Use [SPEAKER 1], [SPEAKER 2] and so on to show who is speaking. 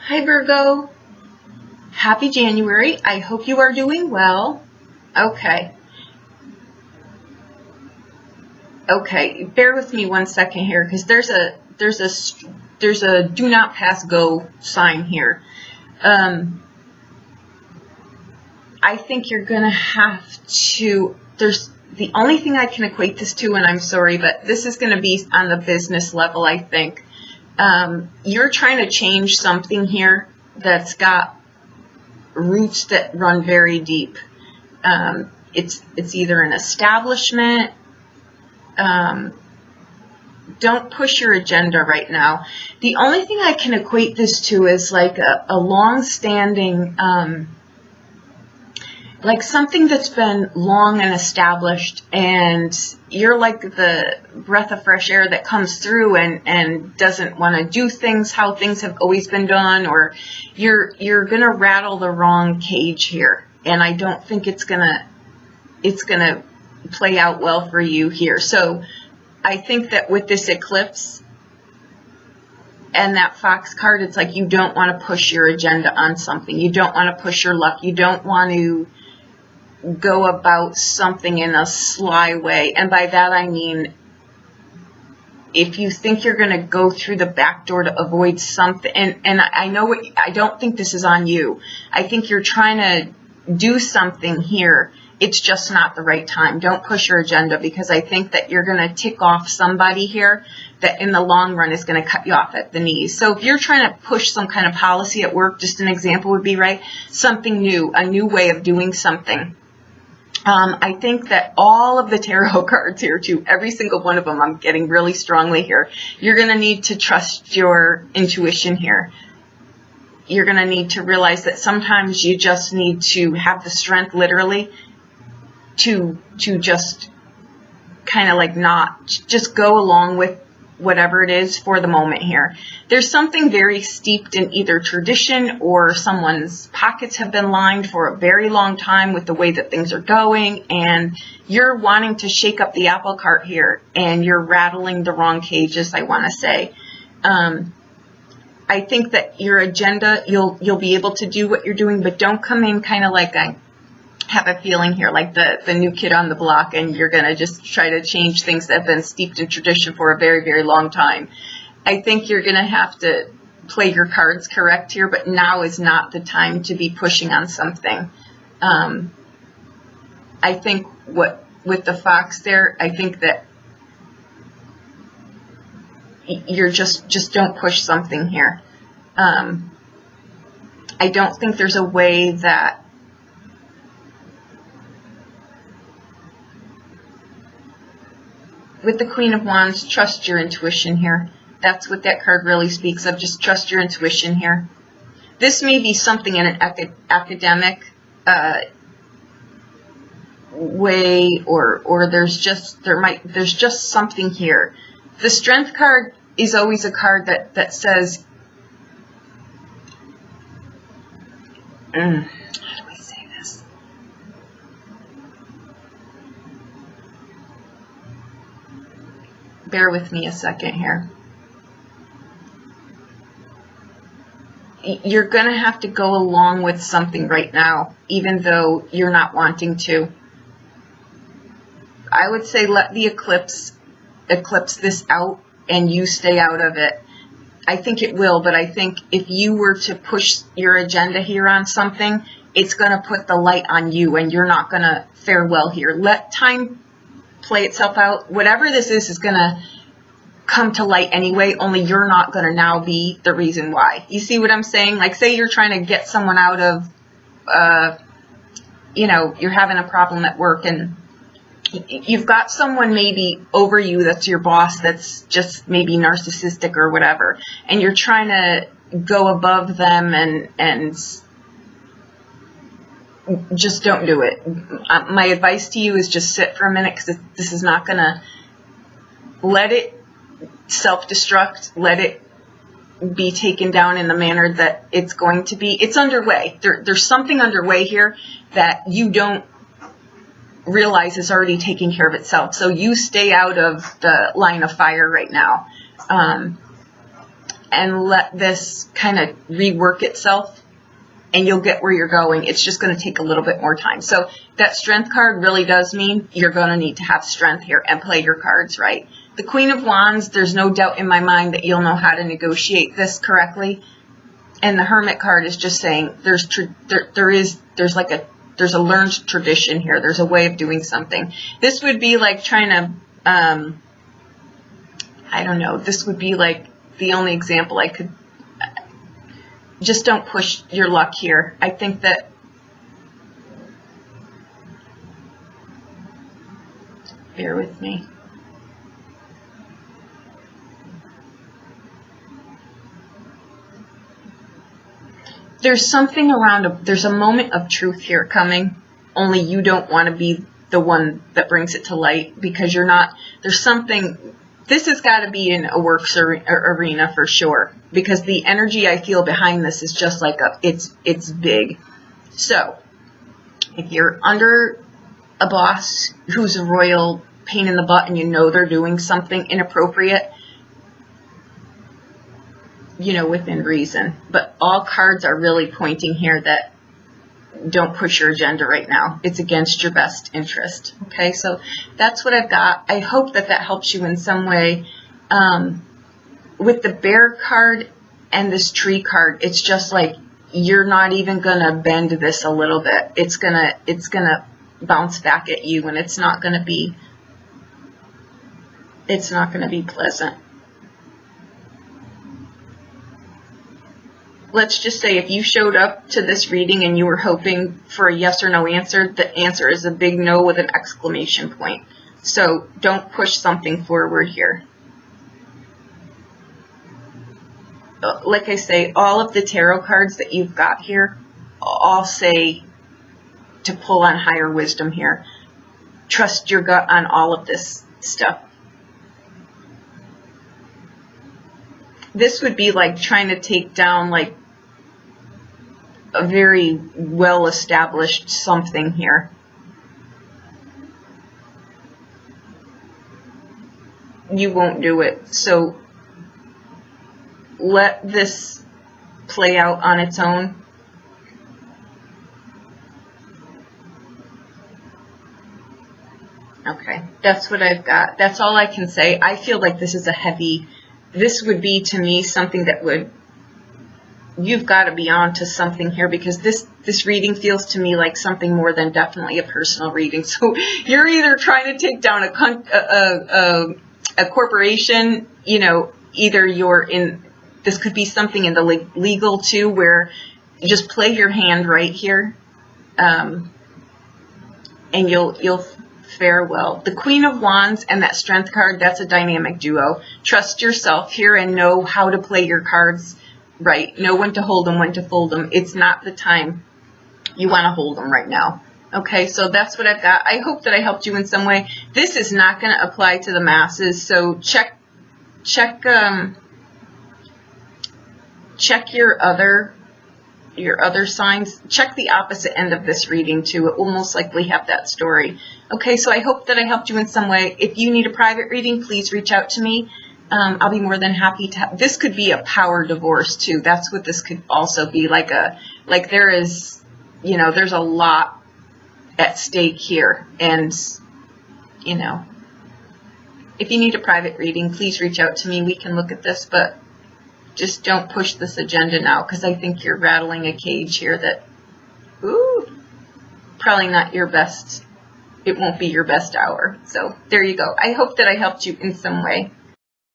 [SPEAKER 1] Hi Virgo, happy January. I hope you are doing well. Okay, bear with me 1 second here because there's a do not pass go sign here. I think you're gonna have to, there's the only thing I can equate this to, and I'm sorry, but this is gonna be on the business level, I think. You're trying to change something here that's got roots that run very deep. It's either an establishment. Don't push your agenda right now. The only thing I can equate this to is like a long-standing, like something that's been long and established, and you're like the breath of fresh air that comes through and doesn't want to do things how things have always been done, or you're gonna rattle the wrong cage here, and I don't think it's gonna play out well for you here. So I think that with this eclipse and that fox card, it's like you don't want to push your agenda on something. You don't want to push your luck. You don't want to go about something in a sly way. And by that I mean, if you think you're going to go through the back door to avoid something, and I know I don't think this is on you. I think you're trying to do something here. It's just not the right time. Don't push your agenda, because I think that you're going to tick off somebody here that in the long run is going to cut you off at the knees. So if you're trying to push some kind of policy at work, just an example would be, right, something new, a new way of doing something. I think that all of the tarot cards here too, every single one of them, I'm getting really strongly here. You're going to need to trust your intuition here. You're going to need to realize that sometimes you just need to have the strength, literally, to just kind of like not just go along with whatever it is for the moment here. There's something very steeped in either tradition, or someone's pockets have been lined for a very long time with the way that things are going, and you're wanting to shake up the apple cart here, and you're rattling the wrong cages, I want to say. I think that your agenda, you'll be able to do what you're doing, but don't come in kind of like I have a feeling here, like the new kid on the block, and you're going to just try to change things that have been steeped in tradition for a very, very long time. I think you're going to have to play your cards correct here, but now is not the time to be pushing on something. I think with the fox there, I think that you're just don't push something here. I don't think there's a way that with the Queen of Wands, trust your intuition here. That's what that card really speaks of. Just trust your intuition here. This may be something in an academic way, or there's just something here. The Strength card is always a card that says, how do I say this? Bear with me a second here. You're going to have to go along with something right now, even though you're not wanting to. I would say let the eclipse this out, and you stay out of it. I think it will, but I think if you were to push your agenda here on something, it's going to put the light on you, and you're not going to fare well here. Let time play itself out. Whatever this is going to come to light anyway, only you're not going to now be the reason why. You see what I'm saying? Like, say you're trying to get someone out of, you're having a problem at work, and you've got someone maybe over you that's your boss that's just maybe narcissistic or whatever, and you're trying to go above them and just don't do it. My advice to you is just sit for a minute, because this is not going to, let it self-destruct, let it be taken down in the manner that it's going to be. It's underway. There's something underway here that you don't realize is already taking care of itself. So you stay out of the line of fire right now. and let this kind of rework itself, and you'll get where you're going. It's just going to take a little bit more time. So that strength card really does mean you're going to need to have strength here and play your cards right. The Queen of Wands, there's no doubt in my mind that you'll know how to negotiate this correctly. And the Hermit card is just saying there's a learned tradition here. There's a way of doing something. This would be like trying to, I don't know, this would be like the only example I could, just don't push your luck here. I think that bear with me. There's something around, there's a moment of truth here coming, only you don't want to be the one that brings it to light, because you're not, there's something, this has got to be in a works arena for sure, because the energy I feel behind this is just like it's big. So, if you're under a boss who's a royal pain in the butt and you know they're doing something inappropriate, you know, within reason. But all cards are really pointing here that don't push your agenda right now. It's against your best interest. Okay, so that's what I've got. I hope that that helps you in some way. With the Bear card and this Tree card, it's just like you're not even gonna bend this a little bit. It's gonna bounce back at you, and it's not gonna be pleasant. Let's just say if you showed up to this reading and you were hoping for a yes or no answer, the answer is a big no with an exclamation point. So don't push something forward here. Like I say, all of the tarot cards that you've got here all say to pull on higher wisdom here. Trust your gut on all of this stuff. This would be like trying to take down like a very well-established something here. You won't do it. So let this play out on its own. Okay, that's what I've got. That's all I can say. I feel like this is a heavy, this would be to me something that would, you've got to be on to something here, because this reading feels to me like something more than definitely a personal reading. So you're either trying to take down a corporation, you know, either you're in, this could be something in the legal too, where you just play your hand right here, and you'll fare well. The Queen of Wands and that Strength card, that's a dynamic duo. Trust yourself here and know how to play your cards right. Know when to hold them, when to fold them. It's not the time you want to hold them right now. Okay, so that's what I've got. I hope that I helped you in some way. This is not going to apply to the masses, so check your other signs. Check the opposite end of this reading too. It will most likely have that story. Okay, so I hope that I helped you in some way. If you need a private reading, please reach out to me. I'll be more than happy to. This could be a power divorce too. That's what this could also be, like there is, you know, there's a lot at stake here, and you know, if you need a private reading, please reach out to me. We can look at this, but just don't push this agenda now, because I think you're rattling a cage here that, ooh, probably not your best. It won't be your best hour. So there you go. I hope that I helped you in some way.